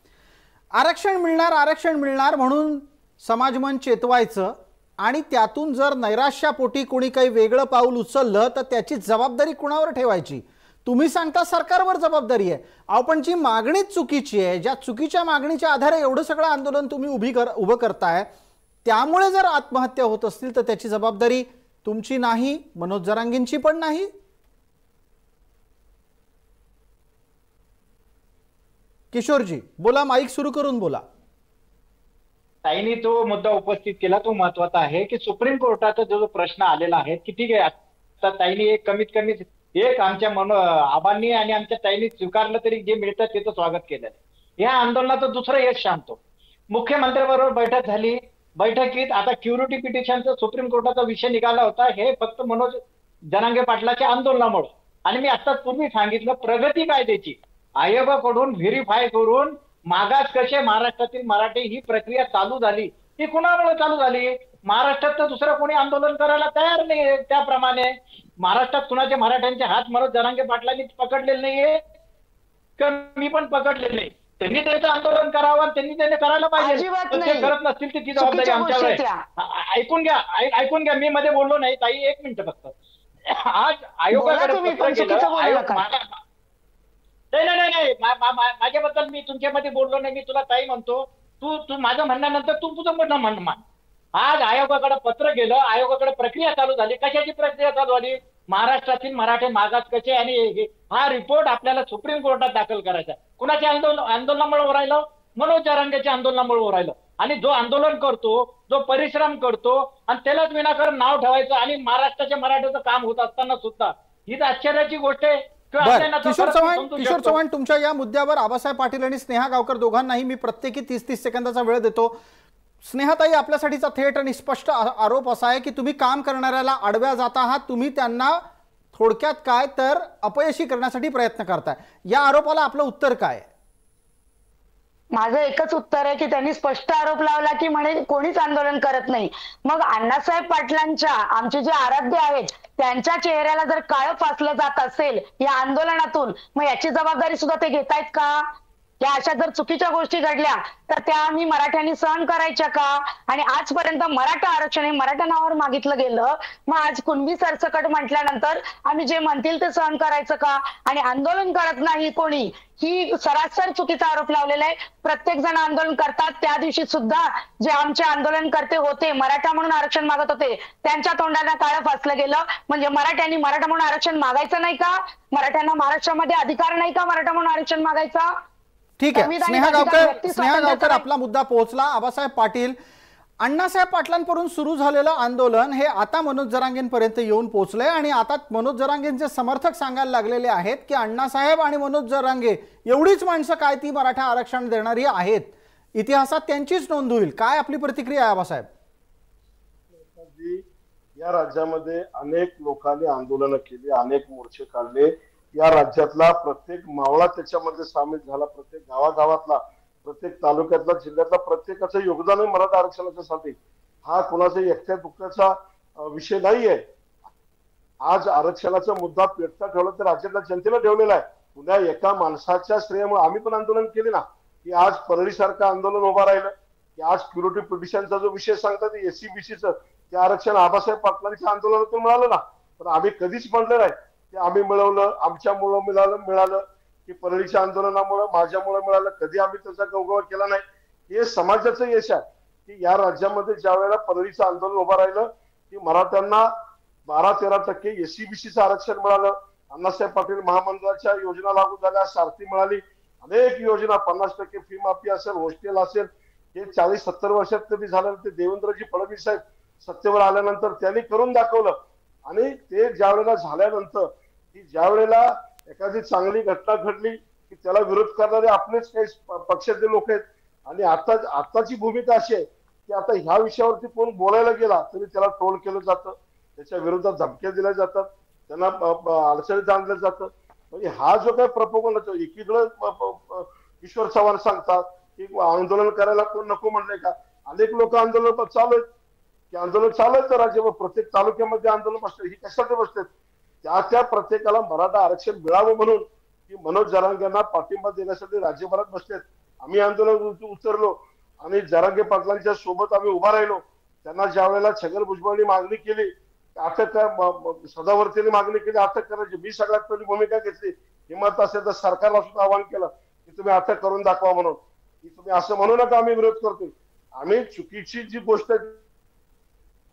आरक्षण मिळणार म्हणून समाजमन चेतवायचं आणि त्यातून जर नैराश्यापोटी कोणी काही वेगळं पाऊल उचललं तर त्याची जबाबदारी कुणावर ठेवायची? तुम्ही सांगता सरकारवर जबाबदारी आहे. आपण जी मागणीच चुकीची आहे, ज्या चुकीच्या मागणीच्या आधारे एवढं सगळं आंदोलन तुम्ही उभं करताय, त्यामुळे जर आत्महत्या होत असतील तर त्याची जबाबदारी तुमची नाही, मनोज जरांगेंची पण नाही. किशोरजी बोला, माईक सुरू करून बोला. ताईंनी तो मुद्दा उपस्थित केला, तो महत्वाचा आहे की सुप्रीम कोर्टाचा जो प्रश्न आलेला आहे की ठीक आहे, आता ताईंनी एक कमीत कमी एक आमच्या आबांनी आणि आमच्या ताईंनी स्वीकारलं तरी जे मिळतं त्याचं स्वागत केलं. या आंदोलनाचं दुसरं यश सांगतो. मुख्यमंत्र्यांबरोबर बैठक झाली. बैठकीत आता क्युरिटी पिटिशनचा सुप्रीम कोर्टाचा विषय निघाला होता, हे फक्त मनोज जरांगे पाटलाच्या आंदोलनामुळे. आणि मी आता पूर्वी सांगितलं, प्रगती कायद्याची आयोगाकडून व्हेरीफाय करून मागास कसे महाराष्ट्रातील मराठी ही प्रक्रिया चालू झाली. ती कुणामुळे चालू झाली? महाराष्ट्रात तर दुसरं कोणी आंदोलन करायला तयार नाही. त्याप्रमाणे महाराष्ट्रात कुणाचे मराठ्यांचे हात मनोज जरांगे पाटलांनी पकडलेले नाहीये का मी पण पकडलेले नाही. त्यांनी त्याचं आंदोलन करावं, त्यांनी करायला पाहिजे. ते करत नसतील तर ती जबाबदारी आमच्यावर आहे. ऐकून घ्या, मी मध्ये बोललो नाही ताई, एक मिनिट फक्त. आज आयोगाकडे नाही, माझ्याबद्दल मी तुमच्यामध्ये बोललो नाही. मी तुला ताई म्हणतो, तू माझं म्हणण्यानंतर तू तुझं म्हणणं मान. आज आयोगाकडे पत्र गेलं, आयोगाकडे प्रक्रिया चालू झाली. कशाची प्रक्रिया चालू झाली? महाराष्ट्रातील मराठे मागास कसे, आणि हा रिपोर्ट आपल्याला सुप्रीम कोर्टात दाखल करायचा. कुणाच्या आंदोलनामुळे राहिलं? मनोज जरांगेच्या आंदोलनामुळे राहिलं. आणि जो आंदोलन करतो, जो परिश्रम करतो आणि त्यालाच विनाकारण नाव ठेवायचं आणि महाराष्ट्राच्या मराठ्याचं काम होत असताना सुद्धा ही तर आश्चर्याची गोष्ट आहे. किशोर चव्हाण, तुमच्या या मुद्द्यावर आबासाहेब पाटील आणि स्नेहा गावकर दोघांनाही मी प्रत्येकी 30-30 सेकंदाचा वेळ देतो. स्नेहाताई, आपल्यासाठीचा थेट आणि स्पष्ट आरोप असा आहे की तुम्ही काम करणाऱ्याला आडव्या जात आहात, तुम्ही त्यांना थोडक्यात काय तर अपयशी करण्यासाठी प्रयत्न करताय. या आरोपाला आपलं उत्तर काय? माझं एकच उत्तर आहे की त्यांनी स्पष्ट आरोप लावला की म्हणे कोणीच आंदोलन करत नाही. मग अण्णासाहेब पाटलांच्या, आमचे जे आराध्य आहेत, त्यांच्या चेहऱ्याला जर काळं फासलं जात असेल या आंदोलनातून, मग याची जबाबदारी सुद्धा ते घेतायत का? या अशा जर चुकीच्या गोष्टी घडल्या तर त्या आम्ही मराठ्यांनी सहन करायच्या का? आणि आजपर्यंत मराठा आरक्षण हे मराठा नावावर मागितलं गेलं, मग आज कुणबी सरसकट म्हटल्यानंतर आम्ही जे म्हणतील ते सहन करायचं का? आणि आंदोलन करत नाही कोणी, ही सरासर चुकीचा आरोप लावलेला आहे. प्रत्येक जण आंदोलन करतात. त्या दिवशी सुद्धा जे आमचे आंदोलनकर्ते होते, मराठा म्हणून आरक्षण मागत होते, त्यांच्या तोंडाला काळं फासलं गेलं. म्हणजे मराठ्यांनी मराठा म्हणून आरक्षण मागायचं नाही का? मराठ्यांना महाराष्ट्रामध्ये अधिकार नाही का मराठा म्हणून आरक्षण मागायचा? ठीक आहे, स्नेहा गावकर, आपला मुद्दा पोहोचला. आबासाहेब पाटील, अण्णासाहेब पाटलांपासून सुरू झालेलं आंदोलन हे आता मनोज जरांगेंपर्यंत येऊन पोहोचलंय आणि आता मनोज जरांगेंचे समर्थक सांगायला लागलेले आहेत की अण्णासाहेब आणि मनोज जरांगे एवढीच माणसं काय ती मराठा आरक्षण देणारी आहेत, इतिहासात त्यांचीच नोंद होईल. काय आपली प्रतिक्रिया आहे आबासाहेब? या राज्यामध्ये अनेक लोकांनी आंदोलनं केली, अनेक मोर्चे काढले. या राज्यातला प्रत्येक मावळा त्याच्यामध्ये सामील झाला. प्रत्येक गावागावातला, प्रत्येक तालुक्यातला, जिल्ह्यातला प्रत्येकाचं योगदान आहे मराठा आरक्षणासाठी. हा कोणाचा एकट्या दुःखाचा विषय नाहीये. आज आरक्षणाचा मुद्दा पेटता ठेवला तर राज्यातल्या जनतेला ठेवलेला आहे. पुन्हा एका माणसाच्या श्रेयामुळे आम्ही पण आंदोलन केले ना, की आज परळीसारखं आंदोलन उभं राहिलं, की आज क्युरिटी पिटिशनचा जो विषय सांगतात SC-BCचं, ते आरक्षण आबासाहेब पाटलांच्या आंदोलनातून मिळालं ना. पण आम्ही कधीच म्हणलं नाही ते आम्ही मिळवलं, आमच्यामुळं मिळालं की परळीच्या आंदोलनामुळे, माझ्यामुळे मिळालं. कधी आम्ही त्याचा गौरव केला नाही. हे समाजाचं यश आहे की या राज्यामध्ये ज्या वेळेला परळीचं आंदोलन उभं राहिलं की मराठ्यांना 12-13% SC-BCचं आरक्षण मिळालं. अण्णासाहेब पाटील महामंडळाच्या योजना लागू झाल्या, सारथी मिळाली, अनेक योजना, 50% फी माफी असेल, हॉस्टेल असेल, हे 40-70 वर्षात कधी झालं. ते देवेंद्रजी फडणवीस साहेब सत्तेवर आल्यानंतर त्यांनी करून दाखवलं. आणि ते ज्या वेळेला झाल्यानंतर की ज्या वेळेला एखादी चांगली घटना घडली की त्याला विरोध करणारे आपलेच काही पक्षातले लोक आहेत. आणि आताची भूमिका अशी आहे की आता ह्या विषयावरती कोण बोलायला गेला तरी त्याला ट्रोल केलं जातं, त्याच्या विरोधात धमक्या दिल्या जातात, त्यांना अडचणीत आणलं जातं. म्हणजे हा जो काही प्रपोगंड होतो, एकीकडे किशोर चव्हाण सांगतात की आंदोलन करायला कोण नको म्हणलंय का? अनेक लोक आंदोलन चालू आहेत की आंदोलन चालू आहे राज्यभर, प्रत्येक तालुक्यामध्ये आंदोलन बसतात. ही कशासाठी बसतात? त्या प्रत्येकाला मराठा आरक्षण मिळावं म्हणून की मनोज जरांगेंना पाठिंबा देण्यासाठी राज्यभरात बसलेत. आम्ही आंदोलनात उतरलो आणि जरांगे पाटलांच्या सोबत आम्ही उभा राहिलो. त्यांना ज्या वेळेला छगन भुजबळांनी मागणी केली अटक, सदावर्तीने मागणी केली अटक करायची, मी सगळ्यात पहिली भूमिका घेतली. हिंमत असेल तर सरकारला सुद्धा आवाहन केलं की तुम्ही अटक करून दाखवा म्हणून, की तुम्ही असं म्हणू नका आम्ही विरोध करतोय. आम्ही चुकीची जी गोष्ट आहे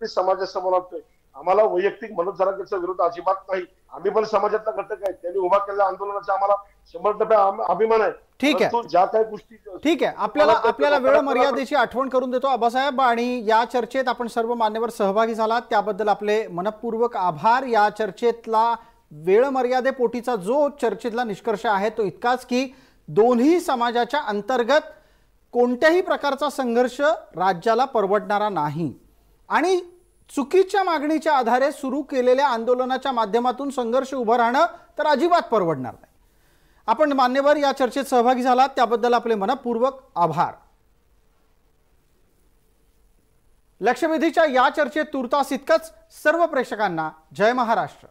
ती समाजासमोर आणतोय. आम्हाला वैयक्तिक मनोज जरांगेचा विरोध अजिबात नाही. आम्ही पण समाजातला घटक आहे. त्यांनी उभा केलेल्या आंदोलनाचा आम्हाला 100% अभिमान आहे. ठीक आहे, ज्या काही गोष्टी ठीक आहे. आपल्याला वेळ मर्यादेची आठवण करून देतो आबासाहेब, आणि या चर्चेत आपण सर्व मान्यवर सहभागी झालात त्याबद्दल आपले मनपूर्वक आभार. या चर्चेतला वेळ मर्यादेपोटीचा जो चर्चेतला निष्कर्ष आहे तो इतकाच की दोन्ही समाजाच्या अंतर्गत कोणत्याही प्रकारचा संघर्ष राज्याला परवडणारा नाही आणि चुकीच्या मागणीच्या आधारे सुरू केलेल्या आंदोलनाच्या माध्यमातून संघर्ष उभं राहणं तर अजिबात परवडणार नाही. आपण मान्यवर या चर्चेत सहभागी झालात त्याबद्दल आपले मनपूर्वक आभार. लक्षवेधीच्या या चर्चेत तुर्तास इतकंच. सर्व प्रेक्षकांना जय महाराष्ट्र.